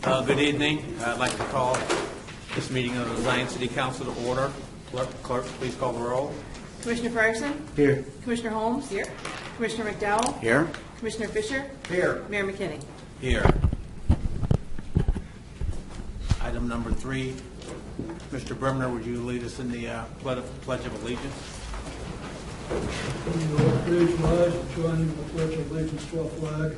Good evening. I'd like to call this meeting of the Zion City Council to order. Clerk, please call the roll. Commissioner Fryerson? Here. Commissioner Holmes? Here. Commissioner McDowell? Here. Commissioner Fisher? Here. Mayor McKinney? Here. Item number 3. Mr. Bremner, would you lead us in the Pledge of Allegiance? Please rise and join in the Pledge of Allegiance to our flag.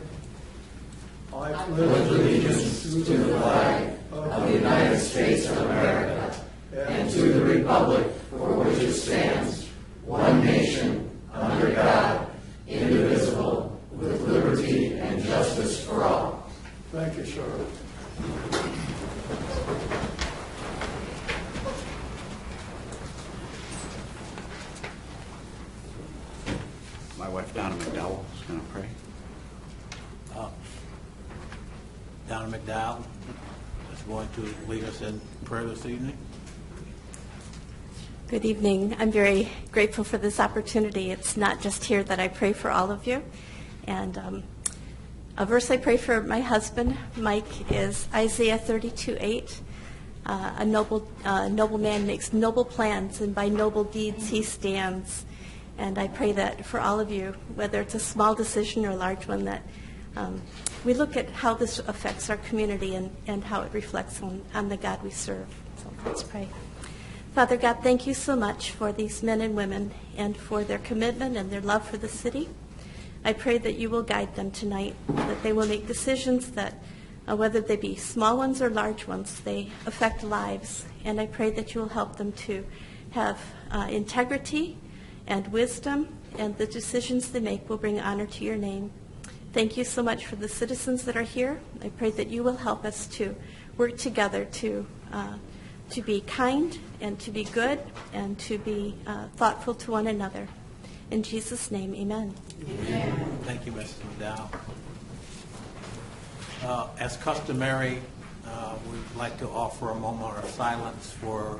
I pledge allegiance to the flag of the United States of America and to the republic for which it stands, one nation, under God, indivisible, with liberty and justice for all. Thank you, sir. My wife, Donna McDowell, is going to pray. Donna McDowell is going to lead us in prayer this evening. Good evening. I'm very grateful for this opportunity. It's not just here that I pray for all of you. And a verse I pray for my husband, Mike, is Isaiah 32:8. A noble man makes noble plans, and by noble deeds he stands. And I pray that for all of you, whether it's a small decision or a large one, that we look at how this affects our community and how it reflects on the God we serve. So let's pray. Father God, thank you so much for these men and women and for their commitment and their love for the city. I pray that you will guide them tonight, that they will make decisions that, whether they be small ones or large ones, they affect lives. And I pray that you will help them to have integrity and wisdom, and the decisions they make will bring honor to your name. Thank you so much for the citizens that are here. I pray that you will help us to work together to be kind and to be good and to be thoughtful to one another. In Jesus' name, amen. Amen. Thank you, Mrs. McDowell. As customary, we'd like to offer a moment of silence for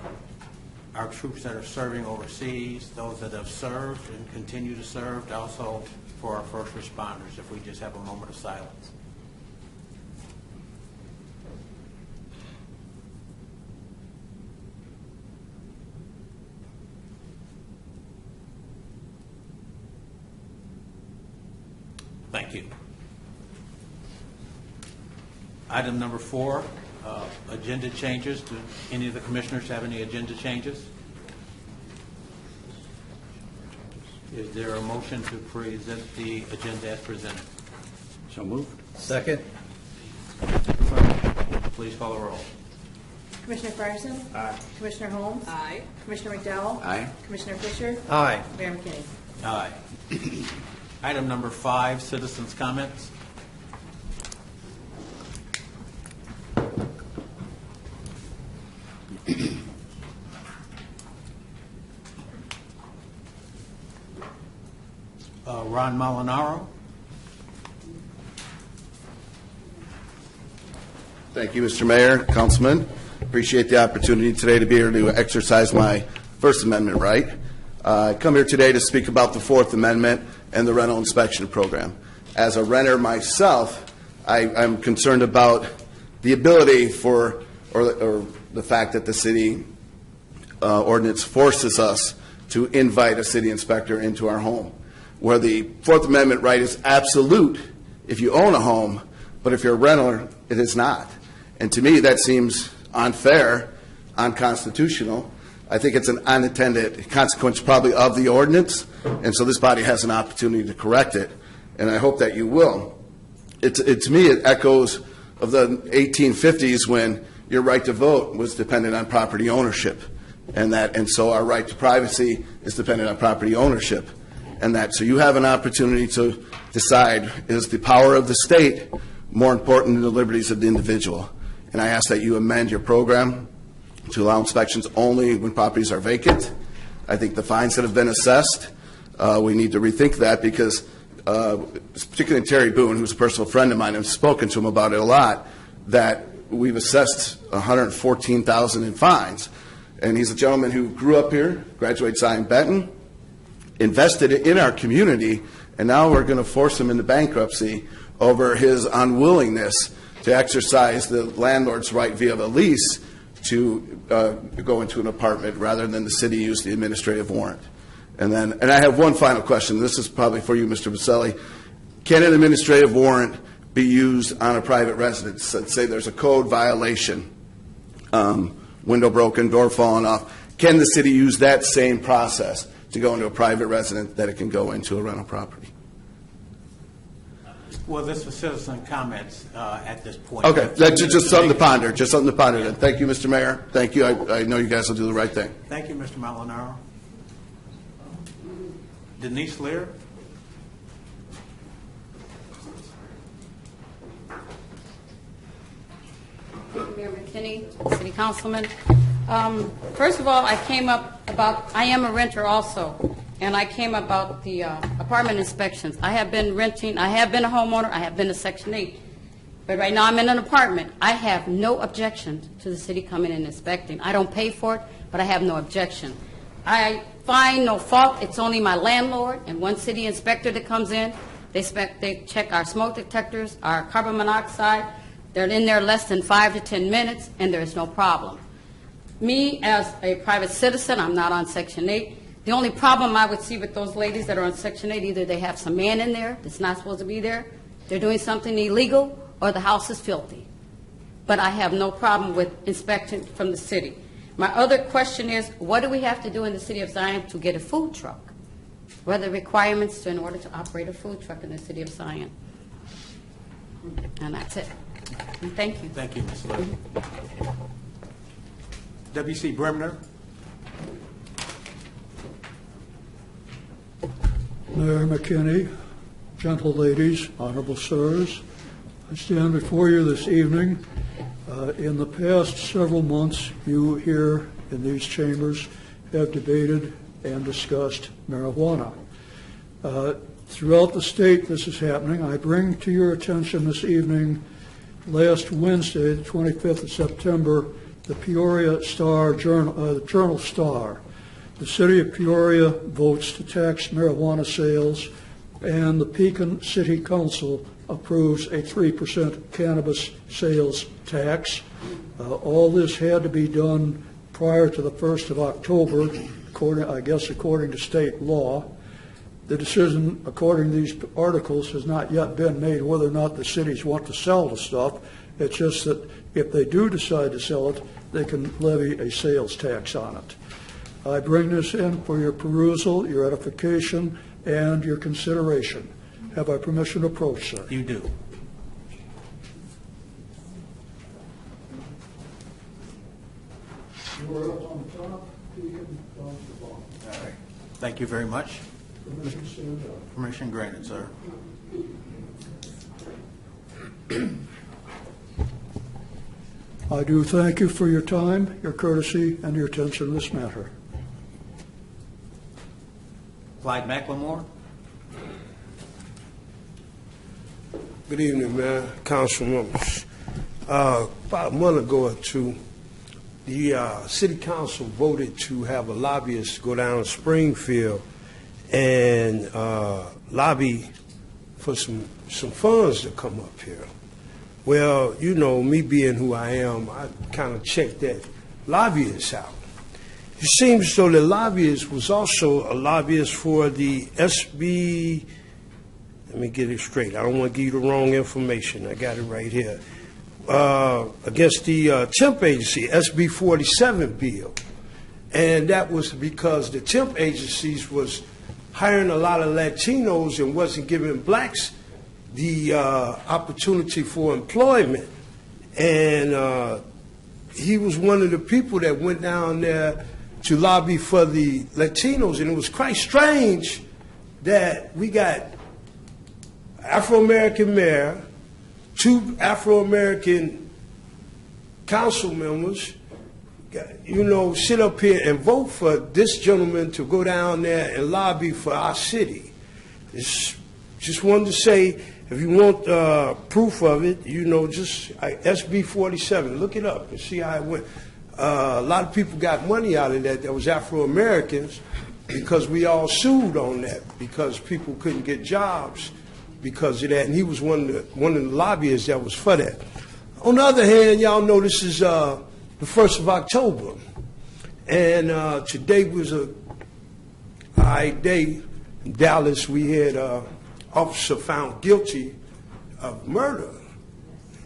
our troops that are serving overseas, those that have served and continue to serve, also for our first responders, if we just have a moment of silence. Thank you. Item number 4, agenda changes. Do any of the commissioners have any agenda changes? Is there a motion to present the agenda as presented? So moved. Second. Please call the roll. Commissioner Fryerson? Aye. Commissioner Holmes? Aye. Commissioner McDowell? Aye. Commissioner Fisher? Aye. Mayor McKinney? Aye. Item number 5, citizens' comments. Ron Molinaro. Thank you, Mr. Mayor, Councilman. Appreciate the opportunity today to be here to exercise my First Amendment right. I come here today to speak about the Fourth Amendment and the rental inspection program. As a renter myself, I'm concerned about the ability for, or the fact that the city ordinance forces us to invite a city inspector into our home, where the Fourth Amendment right is absolute if you own a home, but if you're a renter, it is not. And to me, that seems unfair, unconstitutional. I think it's an unintended consequence probably of the ordinance, and so this body has an opportunity to correct it, and I hope that you will. To me, it echoes of the 1850s when your right to vote was dependent on property ownership, and so our right to privacy is dependent on property ownership. So you have an opportunity to decide, is the power of the state more important than the liberties of the individual? And I ask that you amend your program to allow inspections only when properties are vacant. I think the fines that have been assessed, we need to rethink that, because particularly Terry Boone, who's a personal friend of mine, I've spoken to him about it a lot, that we've assessed $114,000 in fines. And he's a gentleman who grew up here, graduated Zion Benton, invested in our community, and now we're going to force him into bankruptcy over his unwillingness to exercise the landlord's right via the lease to go into an apartment rather than the city use the administrative warrant. And I have one final question. This is probably for you, Mr. Vaselli. Can an administrative warrant be used on a private residence? Let's say there's a code violation, window broken, door falling off. Can the city use that same process to go into a private residence that it can go into a rental property? Well, this was citizen comments at this point. Okay, that's just something to ponder. Just something to ponder. Then. Thank you, Mr. Mayor. Thank you. I know you guys will do the right thing. Thank you, Mr. Molinaro. Denise Lear. Mayor McKinney, City Councilman. First of all, I am a renter also, and I came about the apartment inspections. I have been renting, I have been a homeowner, I have been a Section 8, but right now I'm in an apartment. I have no objection to the city coming and inspecting. I don't pay for it, but I have no objection. I find no fault. It's only my landlord and one city inspector that comes in. They check our smoke detectors, our carbon monoxide. They're in there less than 5 to 10 minutes, and there is no problem. Me, as a private citizen, I'm not on Section 8. The only problem I would see with those ladies that are on Section 8, either they have some man in there that's not supposed to be there, they're doing something illegal, or the house is filthy. But I have no problem with inspection from the city. My other question is, what do we have to do in the city of Zion to get a food truck? What are the requirements in order to operate a food truck in the city of Zion? And that's it. And thank you. Thank you, Ms. Lear. W.C. Bremner. Mayor McKinney, gentle ladies, honorable sirs, I stand before you this evening. In the past several months, you here in these chambers have debated and discussed marijuana. Throughout the state this is happening. I bring to your attention this evening, last Wednesday, the 25th of September, the Peoria Star Journal, the Journal Star. The city of Peoria votes to tax marijuana sales, and the Pekin City Council approves a 3% cannabis sales tax. All this had to be done prior to the 1st of October, according to state law. The decision, according to these articles, has not yet been made whether or not the cities want to sell the stuff. It's just that if they do decide to sell it, they can levy a sales tax on it. I bring this in for your perusal, your edification, and your consideration. Have I permission to approach, sir? You do. Anywhere else on the top? You can go to the bottom. All right. Thank you very much. Permission to stand up. Permission granted, sir. I do thank you for your time, your courtesy, and your attention to this matter. Clyde McLemore. Good evening, man. Council members. About a month ago or two, the city council voted to have a lobbyist go down to Springfield and lobby for some funds to come up here. Well, you know, me being who I am, I kind of checked that lobbyist out. It seems though the lobbyist was also a lobbyist for the SB, let me get it straight. I don't want to give you the wrong information. I got it right here. Against the temp agency, SB 47 bill. And that was because the temp agencies was hiring a lot of Latinos and wasn't giving blacks the opportunity for employment. And he was one of the people that went down there to lobby for the Latinos. And it was quite strange that we got Afro-American mayor, 2 Afro-American council members, you know, sit up here and vote for this gentleman to go down there and lobby for our city. Just wanted to say, if you want proof of it, you know, just SB 47, look it up and see how it went. A lot of people got money out of that was Afro-Americans because we all sued on that because people couldn't get jobs because of that, and he was one of the lobbyists that was for that. On the other hand, y'all know this is the 1st of October, and today was a day in Dallas. We had an officer found guilty of murder,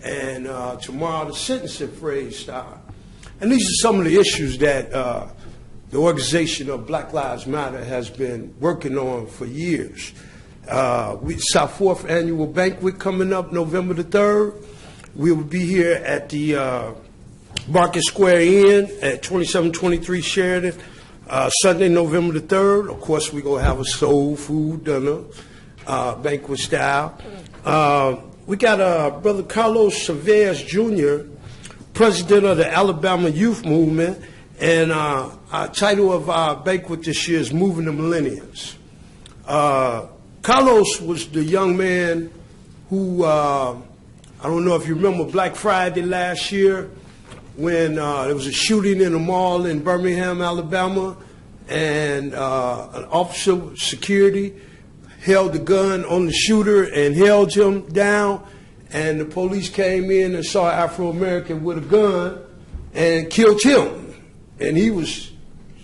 and tomorrow the sentencing phrase starts. And these are some of the issues that the organization of Black Lives Matter has been working on for years. It's our 4th annual banquet coming up November the 3rd. We will be here at the Market Square Inn at 2723 Sheridan, Sunday, November the 3rd. Of course, we're going to have a soul food dinner, banquet style. We got Brother Carlos Chavez Jr., president of the Alabama Youth Movement, and our title of our banquet this year is Moving the Millenniums. Carlos was the young man who, I don't know if you remember Black Friday last year when there was a shooting in a mall in Birmingham, Alabama, and an officer of security held the gun on the shooter and held him down, and the police came in and saw an Afro-American with a gun and killed him, and he was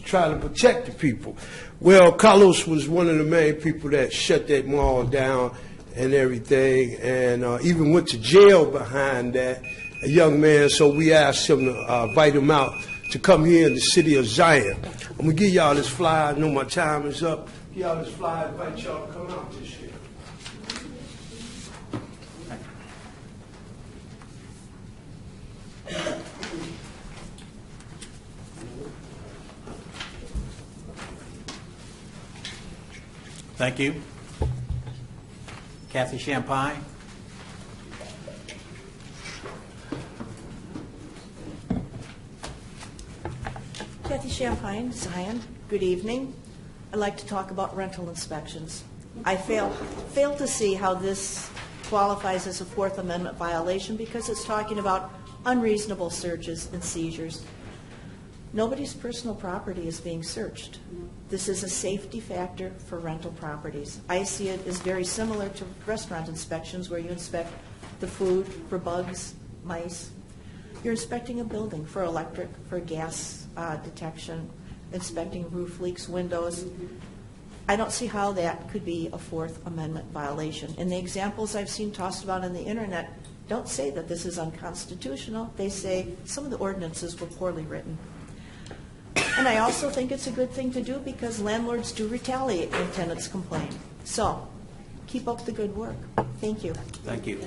trying to protect the people. Well, Carlos was one of the main people that shut that mall down and everything, and even went to jail behind that, a young man, so we asked him to invite him out to come here in the city of Zion. I'm going to give y'all this flyer. I know my time is up. Give y'all this flyer, invite y'all to come out this year. Thank you. Kathy Champagne. Kathy Champagne, Zion. Good evening. I'd like to talk about rental inspections. I fail to see how this qualifies as a Fourth Amendment violation because it's talking about unreasonable searches and seizures. Nobody's personal property is being searched. This is a safety factor for rental properties. I see it as very similar to restaurant inspections where you inspect the food for bugs, mice. You're inspecting a building for electric, for gas detection, inspecting roof leaks, windows. I don't see how that could be a Fourth Amendment violation. And the examples I've seen tossed about on the internet don't say that this is unconstitutional. They say some of the ordinances were poorly written. And I also think it's a good thing to do because landlords do retaliate when tenants complain. So, keep up the good work. Thank you. Thank you.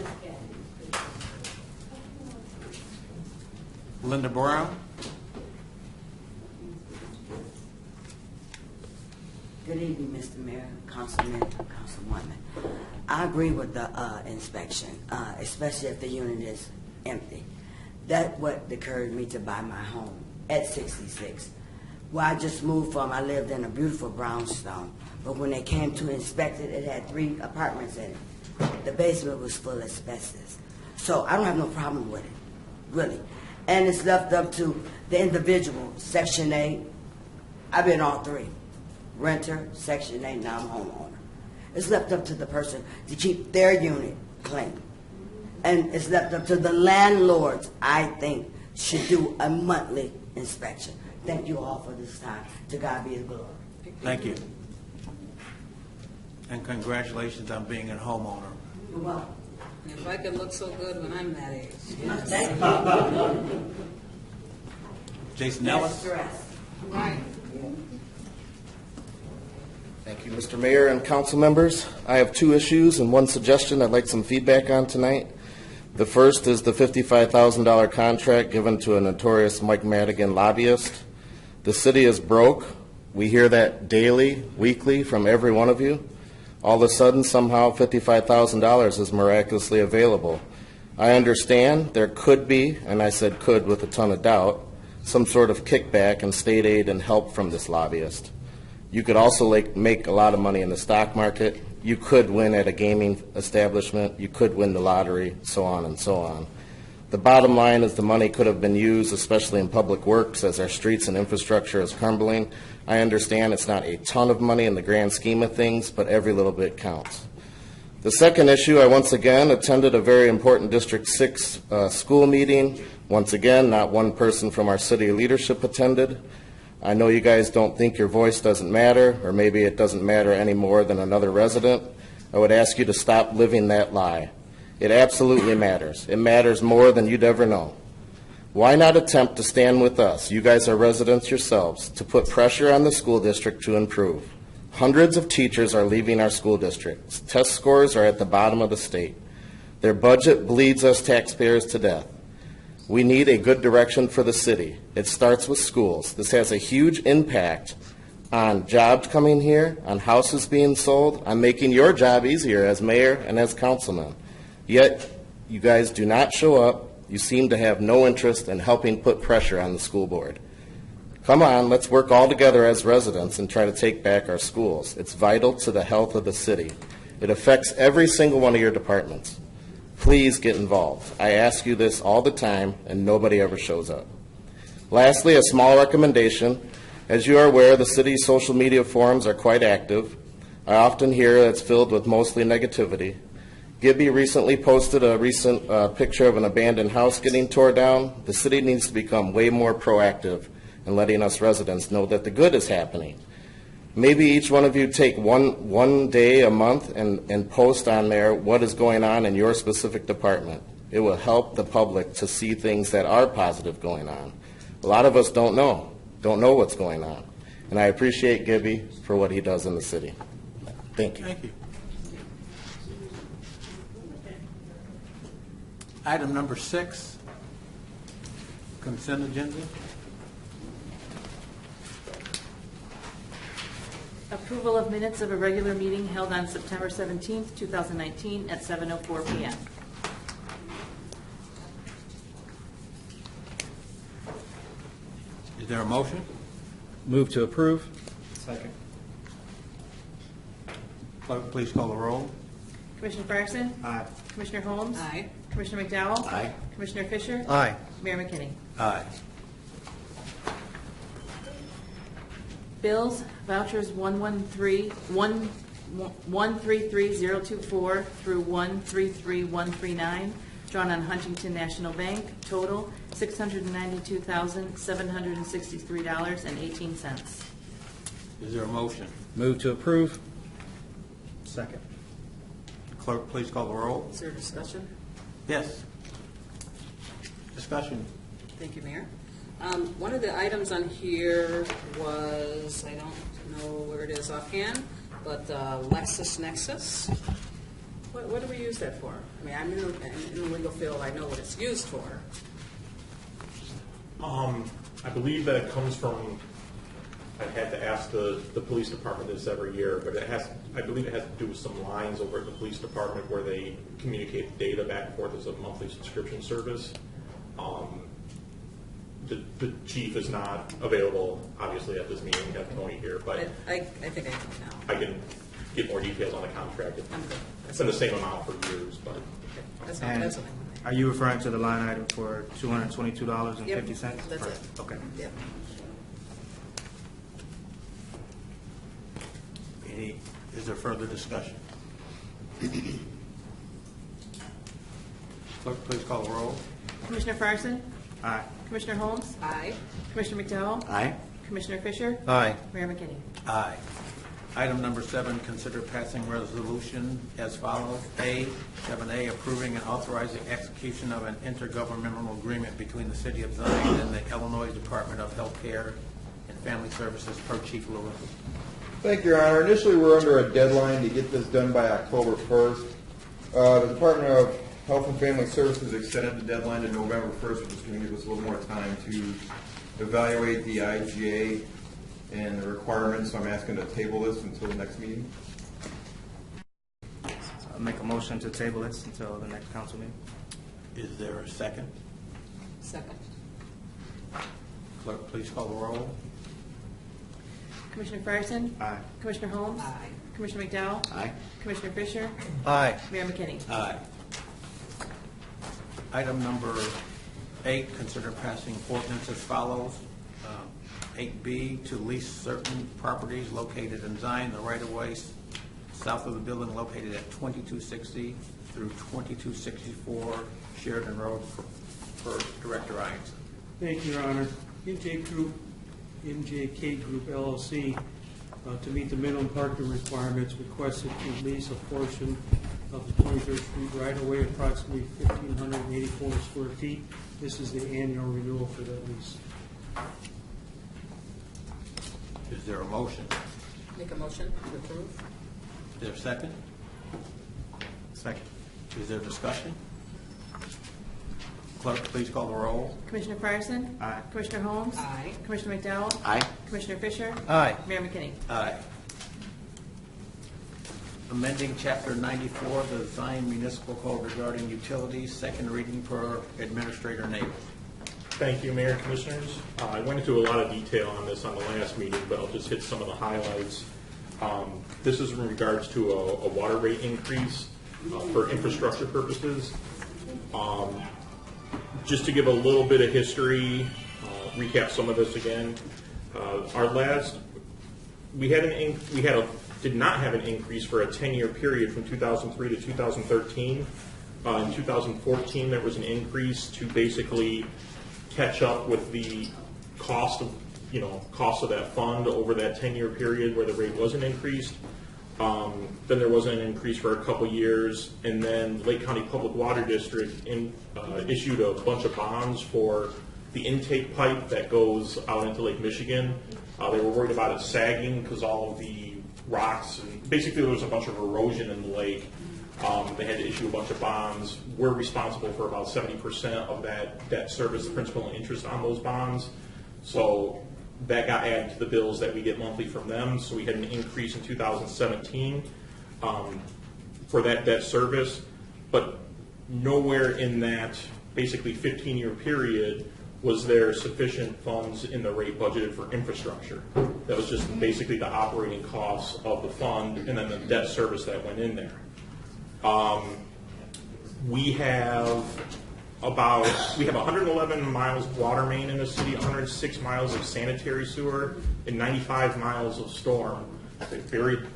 Linda Brown. Good evening, Mr. Mayor, Councilman, Councilwoman. I agree with the inspection, especially if the unit is empty. That's what deterred me to buy my home at 66. Where I just moved from, I lived in a beautiful brownstone, but when they came to inspect it, it had 3 apartments in it. The basement was full of asbestos. So I don't have no problem with it, really. And it's left up to the individual, Section 8. I've been all 3. Renter, Section 8, now I'm homeowner. It's left up to the person to keep their unit clean. And it's left up to the landlords, I think, should do a monthly inspection. Thank you all for this time. To God be the glory. Thank you. And congratulations on being a homeowner. You're welcome. If I could look so good when I'm that age. Thank you. Jason Ellis. Stress. Right. Thank you, Mr. Mayor and council members. I have 2 issues and 1 suggestion I'd like some feedback on tonight. The first is the $55,000 contract given to a notorious Mike Madigan lobbyist. The city is broke. We hear that daily, weekly from every one of you. All of a sudden, somehow $55,000 is miraculously available. I understand there could be, and I said could with a ton of doubt, some sort of kickback and state aid and help from this lobbyist. You could also make a lot of money in the stock market. You could win at a gaming establishment. You could win the lottery, so on and so on. The bottom line is the money could have been used, especially in public works, as our streets and infrastructure is crumbling. I understand it's not a ton of money in the grand scheme of things, but every little bit counts. The second issue, I once again attended a very important District 6 school meeting. Once again, not one person from our city leadership attended. I know you guys don't think your voice doesn't matter, or maybe it doesn't matter any more than another resident. I would ask you to stop living that lie. It absolutely matters. It matters more than you'd ever know. Why not attempt to stand with us, you guys are residents yourselves, to put pressure on the school district to improve? Hundreds of teachers are leaving our school districts. Test scores are at the bottom of the state. Their budget bleeds us taxpayers to death. We need a good direction for the city. It starts with schools. This has a huge impact on jobs coming here, on houses being sold, on making your job easier as mayor and as councilman. Yet, you guys do not show up. You seem to have no interest in helping put pressure on the school board. Come on, let's work all together as residents and try to take back our schools. It's vital to the health of the city. It affects every single one of your departments. Please get involved. I ask you this all the time, and nobody ever shows up. Lastly, a small recommendation. As you are aware, the city's social media forums are quite active. I often hear that it's filled with mostly negativity. Gibby recently posted a recent picture of an abandoned house getting tore down. The city needs to become way more proactive in letting us residents know that the good is happening. Maybe each one of you take one day a month and post on there what is going on in your specific department. It will help the public to see things that are positive going on. A lot of us don't know what's going on. And I appreciate Gibby for what he does in the city. Thank you. Thank you. Item number 6, consent agenda. Approval of minutes of a regular meeting held on September 17th, 2019 at 7:04 p.m. Is there a motion? Move to approve. Second. Clerk, please call the roll. Commissioner Fryerson? Aye. Commissioner Holmes? Aye. Commissioner McDowell? Aye. Commissioner Fisher? Aye. Mayor McKinney? Aye. Bills, vouchers 133024 through 133139, drawn on Huntington National Bank, total $692,763.18. Is there a motion? Move to approve. Second. Clerk, please call the roll. Is there discussion? Yes. Discussion. Thank you, Mayor. One of the items on here was, I don't know where it is offhand, but LexisNexis. What do we use that for? I mean, I'm in the legal field. I know what it's used for. I believe that it comes from, I had to ask the police department this every year, but I believe it has to do with some lines over at the police department where they communicate the data back and forth as a monthly subscription service. The chief is not available, obviously, at this meeting. We have Tony here, but I think I know now. I can get more details on the contract. I'm good. It's been the same amount for years, but That's And what I want. are you referring to the line item for $222.50? Yep, that's it. Okay. Yep. Is there further discussion? Clerk, please call the roll. Commissioner Fryerson? Aye. Commissioner Holmes? Aye. Commissioner McDowell? Aye. Commissioner Fisher? Aye. Mayor McKinney? Aye. Item number 7, consider passing resolution as follows. 7A, approving and authorizing execution of an intergovernmental agreement between the City of Zion and the Illinois Department of Health Care and Family Services per Chief Lewis. Thank you, Your Honor. Initially, we're under a deadline to get this done by October 1st. The Department of Health and Family Services extended the deadline to November 1st, which is going to give us a little more time to evaluate the IGA and the requirements. So I'm asking to table this until the next meeting. I'll make a motion to table this until the next council meeting. Is there a second? Second. Clerk, please call the roll. Commissioner Fryerson? Aye. Commissioner Holmes? Aye. Commissioner McDowell? Aye. Commissioner Fisher? Aye. Mayor McKinney? Aye. Item number 8, consider passing ordinance as follows. 8B, to lease certain properties located in Zion, the right-of-way south of the building located at 2260 through 2264 Sheridan Road for Director Ianson. Thank you, Your Honor. NJK Group LLC, to meet the minimum parking requirements, requested to lease a portion of the 23rd Street right-of-way, approximately 1,584 square feet. This is the annual renewal for that lease. Is there a motion? Make a motion to approve. Is there a second? Second. Is there discussion? Clerk, please call the roll. Commissioner Fryerson? Aye. Commissioner Holmes? Aye. Commissioner McDowell? Aye. Commissioner Fisher? Aye. Mayor McKinney? Aye. Amending Chapter 94 of the Zion Municipal Code regarding utilities, second reading for Administrator Nabel. Thank you, Mayor and Commissioners. I went into a lot of detail on this on the last meeting, but I'll just hit some of the highlights. This is in regards to a water rate increase for infrastructure purposes. Just to give a little bit of history, recap some of this again. We did not have an increase for a 10-year period from 2003 to 2013. In 2014, there was an increase to basically catch up with the cost of that fund over that 10-year period where the rate wasn't increased. Then there wasn't an increase for a couple years, and then Lake County Public Water District issued a bunch of bonds for the intake pipe that goes out into Lake Michigan. They were worried about it sagging because all of the rocks, and basically there was a bunch of erosion in the lake. They had to issue a bunch of bonds. We're responsible for about 70% of that debt service, principal and interest on those bonds. So that got added to the bills that we get monthly from them. So we had an increase in 2017 for that debt service. But nowhere in that basically 15-year period was there sufficient funds in the rate budgeted for infrastructure. That was just basically the operating costs of the fund and then the debt service that went in there. We have 111 miles of water main in the city, 106 miles of sanitary sewer, and 95 miles of storm. They're buried,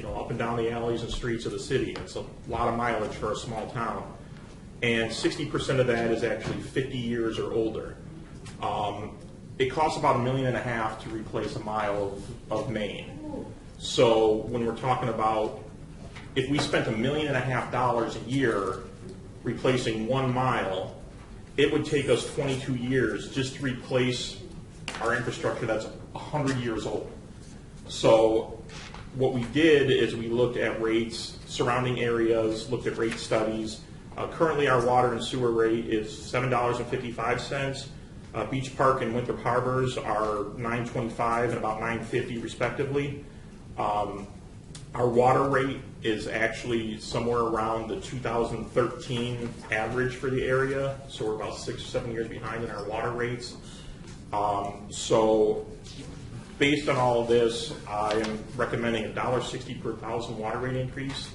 up and down the alleys and streets of the city. It's a lot of mileage for a small town. And 60% of that is actually 50 years or older. It costs about $1.5 million to replace a mile of main. So when we're talking about, if we spent $1.5 million a year replacing 1 mile, it would take us 22 years just to replace our infrastructure that's 100 years old. So what we did is we looked at rates, surrounding areas, looked at rate studies. Currently our water and sewer rate is $7.55. Beach Park and Winthrop Harbors are $9.25 and about $9.50 respectively. Our water rate is actually somewhere around the 2013 average for the area, so we're about 6 or 7 years behind in our water rates. So based on all of this, I am recommending $1.60 per thousand water rate increase.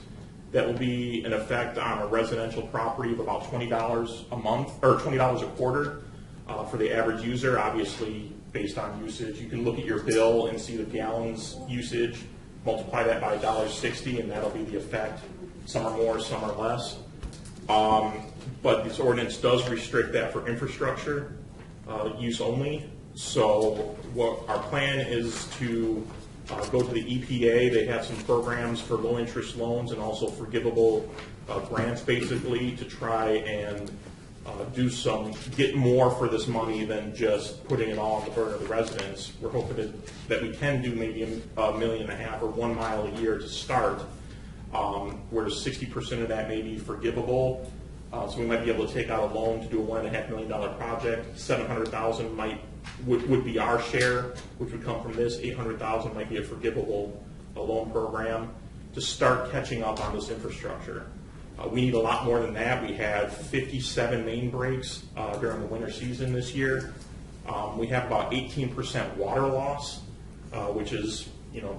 That will be in effect on a residential property of about $20 a month, or $20 a quarter for the average user, obviously based on usage. You can look at your bill and see the gallons usage, multiply that by $1.60, and that'll be the effect. Some are more, some are less. But this ordinance does restrict that for infrastructure use only. So what our plan is to go to the EPA. They have some programs for low interest loans and also forgivable grants basically to try and get more for this money than just putting it all on the burden of the residents. We're hoping that we can do maybe $1.5 million or 1 mile a year to start, where 60% of that may be forgivable. So we might be able to take out a loan to do a $1.5 million project. $700,000 would be our share, which would come from this. $800,000 might be a forgivable loan program to start catching up on this infrastructure. We need a lot more than that. We had 57 main breaks during the winter season this year. We have about 18% water loss, which is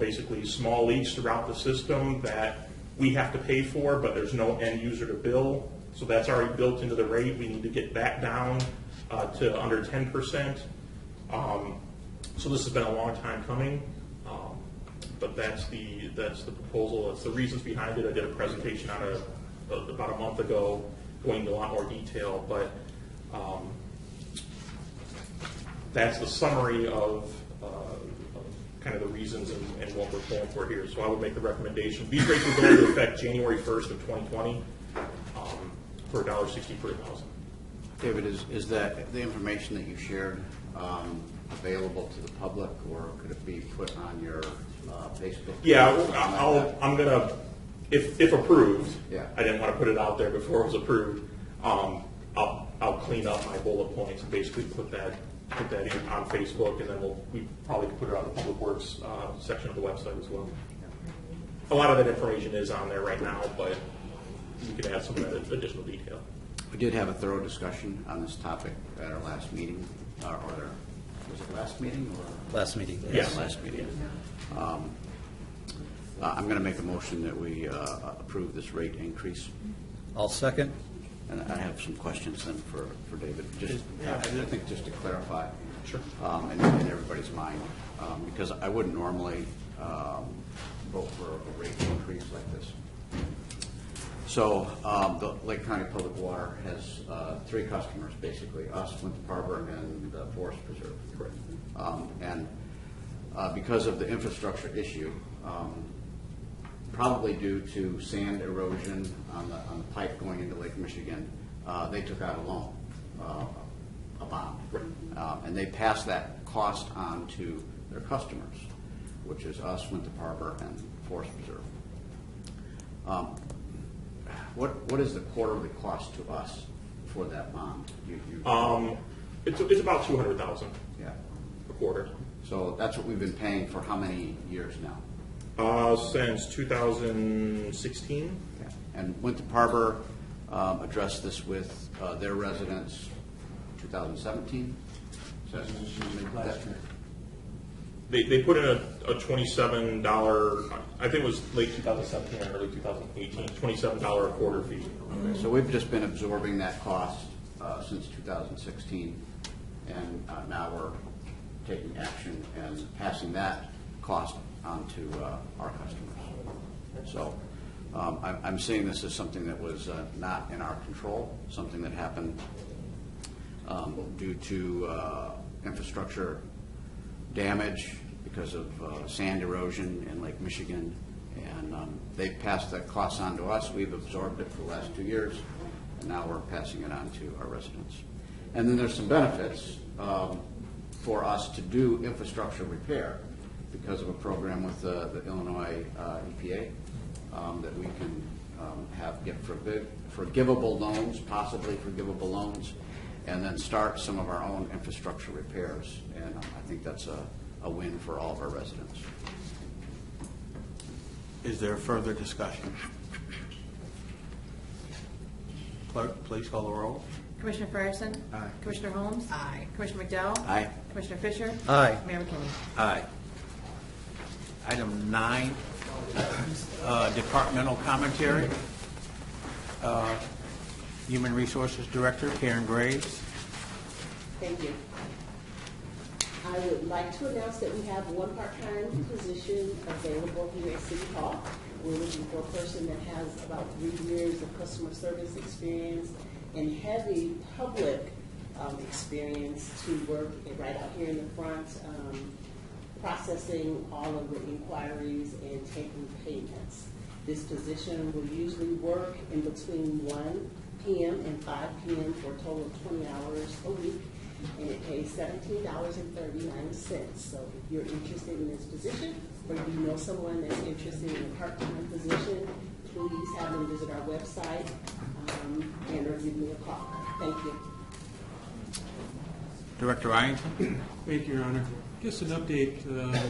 basically small leaks throughout the system that we have to pay for, but there's no end user to bill. So that's already built into the rate. We need to get that down to under 10%. So this has been a long time coming. but that's the proposal. That's the reasons behind it. I did a presentation on it about a month ago, going into a lot more detail, but that's the summary of kind of the reasons and what we're going for here. So I would make the recommendation. These rates will go into effect January 1st of 2020 for $1.60 per 1,000. David, is that the information that you shared available to the public, or could it be put on your Facebook? Yeah, I'm gonna, if approved. Yeah. I didn't want to put it out there before it was approved. I'll clean up my bullet points and basically put that in on Facebook, and then we probably could put it on the Public Works section of the website as well. A lot of that information is on there right now, but we can add some of that additional detail. We did have a thorough discussion on this topic at our last meeting, was it last meeting or? Last meeting. Yes. Last meeting. I'm going to make a motion that we approve this rate increase. I'll second. And I have some questions then for David. I think just to clarify, sure, in everybody's mind, because I wouldn't normally vote for a rate increase like this. So the Lake County Public Water has three customers, basically, us, Winthrop Harbor, and Forest Preserve. Correct. And because of the infrastructure issue, probably due to sand erosion on the pipe going into Lake Michigan, they took out a loan, a bond, and they passed that cost on to their customers, which is us, Winthrop Harbor, and Forest Preserve. What is the quarterly cost to us for that bond? It's about $200,000. Yeah, a quarter. So that's what we've been paying for how many years now? Since 2016. Yeah. And Winthrop Harbor addressed this with their residents 2017? Last year. They put in a $27, I think it was late 2017 or early 2018, $27 a quarter fee. Okay, so we've just been absorbing that cost since 2016, and now we're taking action and passing that cost on to our customers. So I'm seeing this as something that was not in our control, something that happened due to infrastructure damage because of sand erosion in Lake Michigan, and they've passed that cost on to us. We've absorbed it for the last 2 years, and now we're passing it on to our residents. And then there's some benefits for us to do infrastructure repair because of a program with the Illinois EPA that we can get forgivable loans, possibly forgivable loans, and then start some of our own infrastructure repairs. And I think that's a win for all of our residents. Is there further discussion? Clerk, please call the roll. Commissioner Fryerson? Aye. Commissioner Holmes? Aye. Commissioner McDowell? Aye. Commissioner Fisher? Aye. Mayor McKinney? Aye. Item 9, departmental commentary. Human Resources Director Karen Graves. Thank you. I would like to announce that we have one part-time position available here at City Hall. We're looking for a person that has about 3 years of customer service experience and heavy public experience to work right out here in the front, processing all of the inquiries and taking payments. This position will usually work in between 1 p.m. and 5 p.m. for a total of 20 hours a week, and it pays $17.39. So if you're interested in this position, or you know someone that's interested in a part-time position, please have them visit our website and or give me a call. Thank you. Director Ianson. Thank you, Your Honor. Just an update,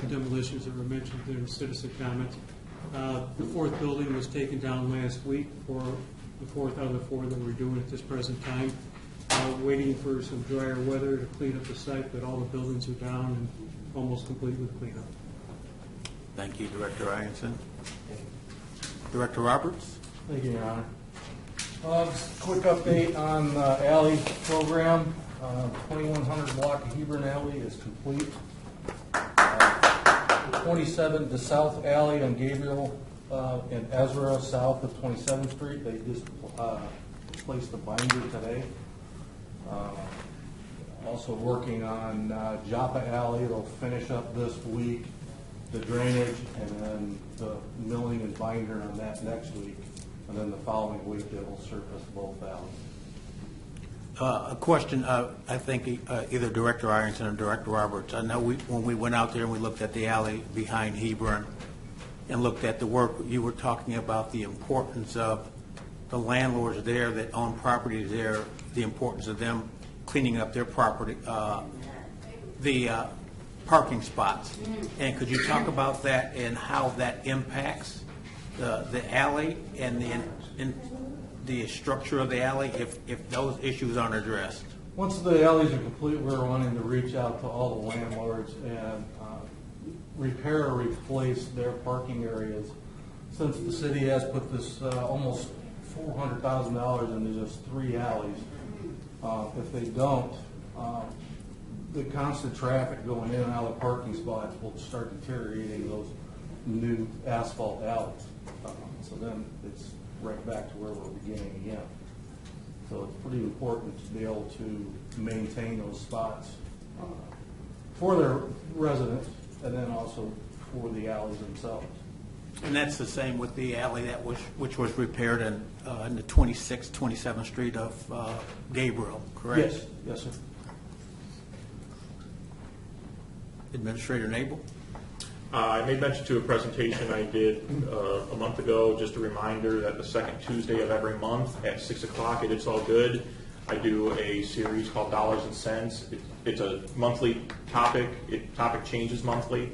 demolitions that were mentioned in citizen comments. The fourth building was taken down last week for the fourth out of the 4 that we're doing at this present time. Waiting for some drier weather to clean up the site, but all the buildings are down and almost complete with cleanup. Thank you, Director Ianson. Director Roberts. Thank you, Your Honor. Just a quick update on the alley program. 2100 block of Hebron Alley is complete. 27, the South Alley on Gabriel and Ezra, south of 27th Street. They just placed the binder today. Also working on Joppa Alley. They'll finish up this week, the drainage, and then the milling and binder on that next week. And then the following week, they will surface both alleys. A question, I think either Director Ironson or Director Roberts. I know when we went out there and we looked at the alley behind Hebron and looked at the work, you were talking about the importance of the landlords there that own property there, the importance of them cleaning up their property, the parking spots. And could you talk about that and how that impacts the alley and the structure of the alley if those issues aren't addressed? Once the alleys are complete, we're wanting to reach out to all the landlords and repair or replace their parking areas. Since the city has put this almost $400,000 into just 3 alleys, if they don't, the constant traffic going in and out of the parking spots will start deteriorating those new asphalt alleys. So then it's right back to where we're beginning again. So it's pretty important to be able to maintain those spots for their residents and then also for the alleys themselves. And that's the same with the alley which was repaired in the 26th, 27th Street of Gabriel, correct? Yes, yes, sir. Administrator Nabel? I made mention to a presentation I did a month ago, just a reminder that the second Tuesday of every month at 6 o'clock at It's All Good, I do a series called Dollars and Cents. It's a monthly topic. Topic changes monthly.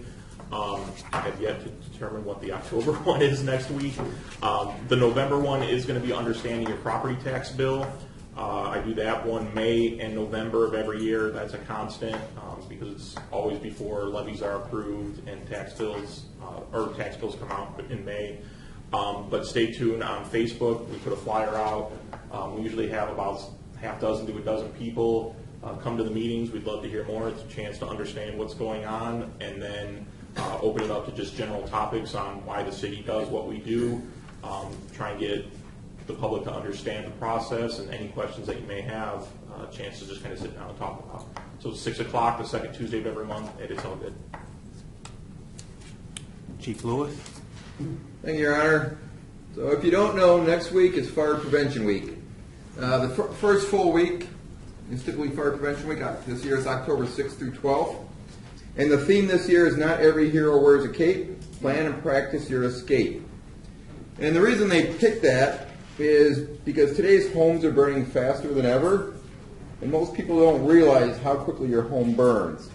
I have yet to determine what the October one is next week. The November one is going to be understanding your property tax bill. I do that one May and November of every year. That's a constant because it's always before levies are approved and tax bills come out in May. But stay tuned on Facebook. We put a flyer out. We usually have about half dozen to a dozen people come to the meetings. We'd love to hear more. It's a chance to understand what's going on and then open it up to just general topics on why the city does what we do. Try and get the public to understand the process and any questions that you may have, a chance to just kind of sit down and talk about. So 6 o'clock, the second Tuesday of every month, and It's All Good. Chief Lewis? Thank you, Your Honor. So if you don't know, next week is Fire Prevention Week. The first full week is typically Fire Prevention Week. This year is October 6th through 12th. And the theme this year is Not Every Hero Wears a Cape. Plan and practice your escape. And the reason they picked that is because today's homes are burning faster than ever, and most people don't realize how quickly your home burns.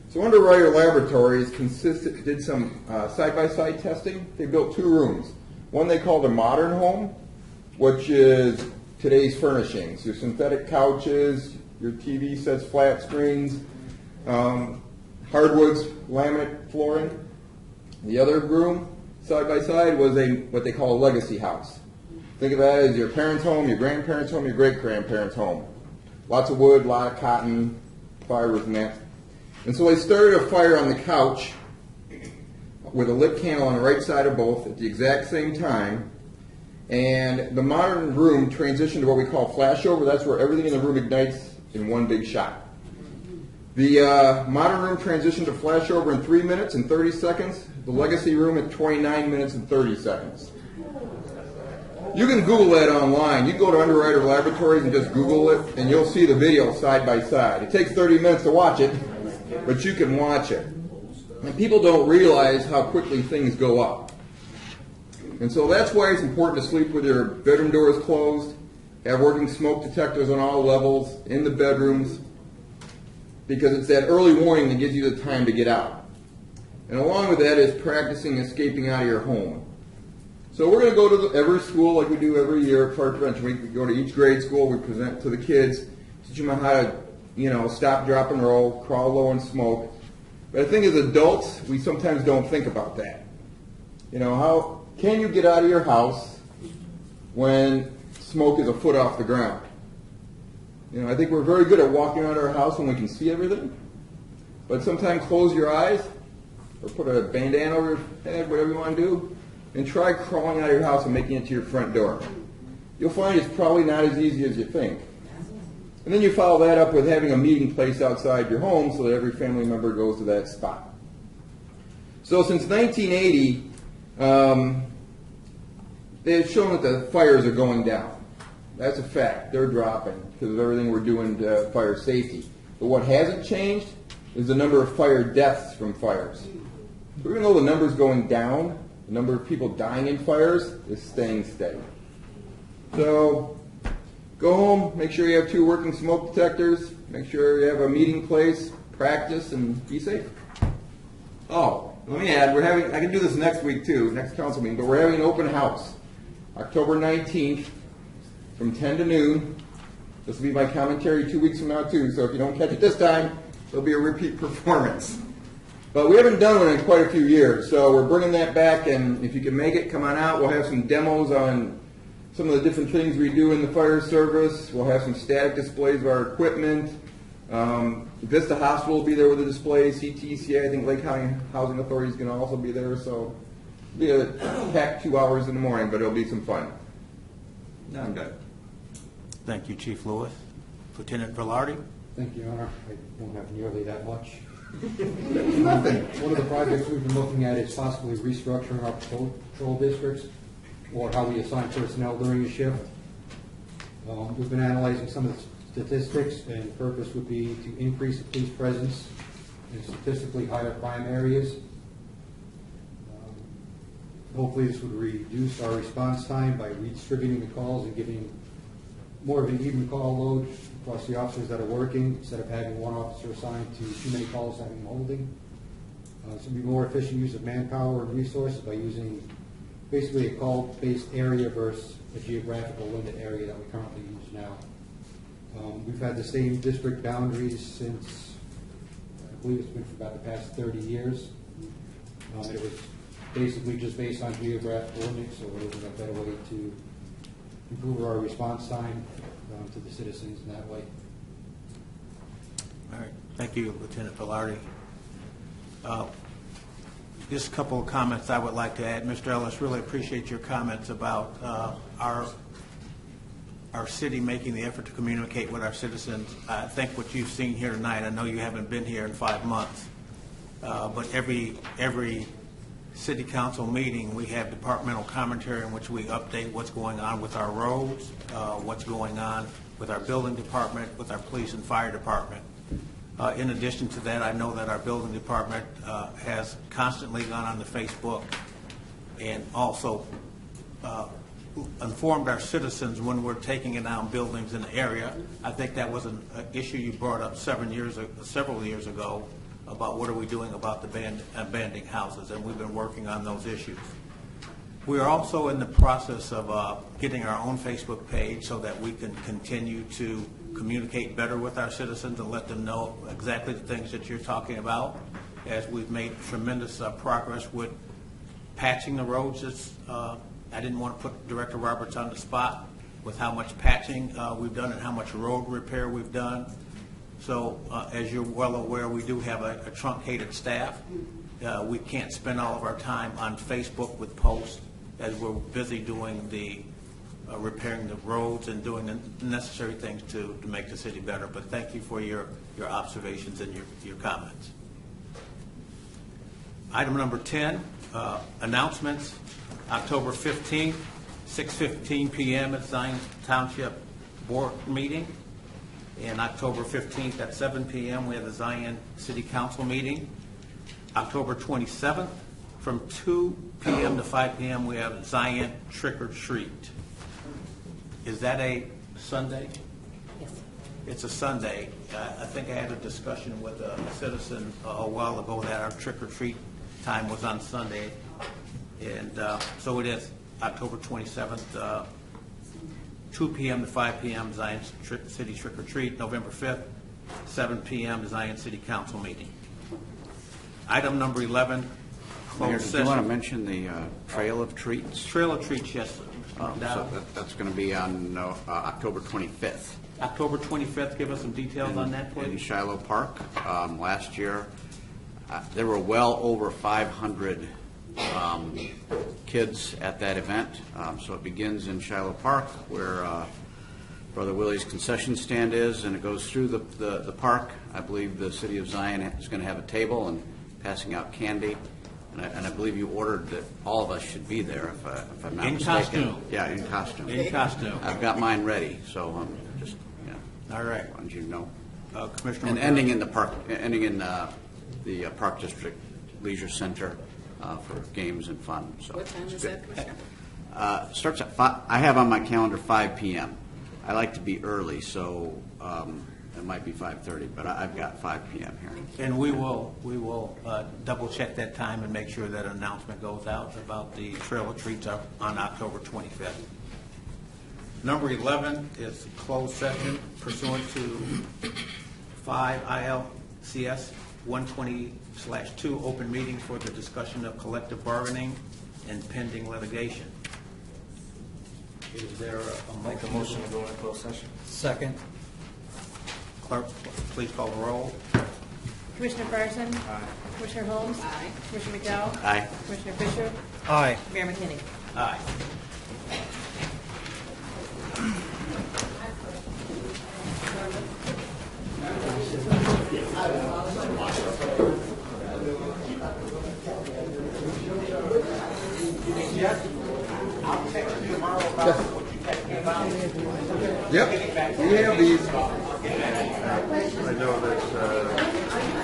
So Underwriter Laboratories did some side-by-side testing. They built 2 rooms. One they called a modern home, which is today's furnishings. Your synthetic couches, your TV sets, flat screens, hardwoods, laminate flooring. The other room, side-by-side, was what they call a legacy house. Think of that as your parents' home, your grandparents' home, your great-grandparents' home. Lots of wood, a lot of cotton, firewood and that. And so they started a fire on the couch with a lit candle on the right side of both at the exact same time. And the modern room transitioned to what we call flashover. That's where everything in the room ignites in one big shot. The modern room transitioned to flashover in 3 minutes and 30 seconds. The legacy room at 29 minutes and 30 seconds. You can Google that online. You can go to Underwriter Laboratories and just Google it, and you'll see the video side by side. It takes 30 minutes to watch it, but you can watch it. And people don't realize how quickly things go up. And so that's why it's important to sleep with your bedroom doors closed, have working smoke detectors on all levels, in the bedrooms, because it's that early warning that gives you the time to get out. And along with that is practicing escaping out of your home. So we're going to go to every school like we do every year at Fire Prevention Week. We go to each grade school, we present to the kids, teach them how to, stop, drop, and roll, crawl low and smoke. But I think as adults, we sometimes don't think about that. How can you get out of your house when smoke is a foot off the ground? I think we're very good at walking out of our house when we can see everything. But sometimes close your eyes or put a bandana over your head, whatever you want to do, and try crawling out of your house and making it to your front door. You'll find it's probably not as easy as you think. And then you follow that up with having a meeting place outside your home so that every family member goes to that spot. So since 1980, they've shown that the fires are going down. That's a fact. They're dropping because of everything we're doing to fire safety. But what hasn't changed is the number of fire deaths from fires. Even though the number's going down, the number of people dying in fires is staying steady. So go home, make sure you have 2 working smoke detectors, make sure you have a meeting place, practice, and be safe. Oh, let me add, I can do this next week too, next council meeting, but we're having an open house, October 19th, from 10 to noon. This will be my commentary 2 weeks from now too, so if you don't catch it this time, there'll be a repeat performance. But we haven't done one in quite a few years, so we're bringing that back, and if you can make it, come on out. We'll have some demos on some of the different things we do in the fire service. We'll have some static displays of our equipment. Vista Hospital will be there with a display. CTCA, I think Lake County Housing Authority is going to also be there, so it'll be a packed 2 hours in the morning, but it'll be some fun. Now I'm done. Thank you, Chief Lewis. Lieutenant Velarde? Thank you, Your Honor. I don't have nearly that much. Nothing. One of the projects we've been looking at is possibly restructuring our patrol districts or how we assign personnel during a shift. We've been analyzing some of the statistics, and the purpose would be to increase the police presence in statistically higher crime areas. Hopefully this would reduce our response time by redistributing the calls and giving more of an even call load across the officers that are working, instead of having one officer assigned to too many calls having them holding. This would be more efficient use of manpower and resources by using basically a call-based area versus a geographical limit area that we currently use now. We've had the same district boundaries since, I believe it's been for about the past 30 years. It was basically just based on geographical limits, so we're looking at a better way to improve our response time to the citizens in that way. All right. Thank you, Lieutenant Velarde. Just a couple of comments I would like to add. Mr. Ellis, really appreciate your comments about our city making the effort to communicate with our citizens. I think what you've seen here tonight, I know you haven't been here in 5 months, but every city council meeting, we have departmental commentary in which we update what's going on with our roads, what's going on with our building department, with our police and fire department. In addition to that, I know that our building department has constantly gone on to Facebook and also informed our citizens when we're taking down buildings in the area. I think that was an issue you brought up several years ago about what are we doing about the abandoned houses, and we've been working on those issues. We are also in the process of getting our own Facebook page so that we can continue to communicate better with our citizens and let them know exactly the things that you're talking about, as we've made tremendous progress with patching the roads. I didn't want to put Director Roberts on the spot with how much patching we've done and how much road repair we've done. So as you're well aware, we do have a truncated staff. We can't spend all of our time on Facebook with posts as we're busy doing the repairing the roads and doing the necessary things to make the city better. But thank you for your observations and your comments. Item number 10, announcements. October 15th, 6:15 p.m. at Zion Township Board meeting. And October 15th at 7 p.m. we have the Zion City Council meeting. October 27th from 2 p.m. to 5 p.m. we have Zion Trick or Treat. Is that a Sunday? Yes. It's a Sunday. I think I had a discussion with a citizen a while ago that our trick or treat time was on Sunday. And so it is October 27th, 2 p.m. to 5 p.m. Zion City Trick or Treat. November 5th, 7 p.m. Zion City Council meeting. Item number 11, Mayor, closed did session. you want to mention the Trail of Treats? Trail of Treats, yes, sir. So that's going to be on October 25th. October 25th, give us some details on that, please. In Shiloh Park. Last year, There were well over 500 kids at that event. So it begins in Shiloh Park, where Brother Willie's concession stand is, and it goes through the park. I believe the City of Zion is going to have a table and passing out candy. And I believe you ordered that all of us should be there, if I'm not In mistaken. costume. Yeah, in costume. In costume. I've got mine ready, so just, All right. wanted you to know. Commissioner And McDowell? ending in the Park District Leisure Center for games and fun. So What time it's is good. that, Commissioner? Starts at 5. I have on my calendar 5 p.m. I like to be early, so it might be 5:30, but I've got 5 p.m. here. And we will double check that time and make sure that announcement goes out about the trail of treats on October 25th. Number 11 is closed session pursuant to 5 ILCS 120/2, open meeting for the discussion of collective bargaining and pending litigation. Is there a Make a motion to go into closed session. Second. Clerk, please call the roll. Commissioner Fryerson? Aye. Commissioner Holmes? Aye. Commissioner McDowell? Aye. Commissioner Fisher? Aye. Mayor McKinney? Aye. Yep, we have these. I know that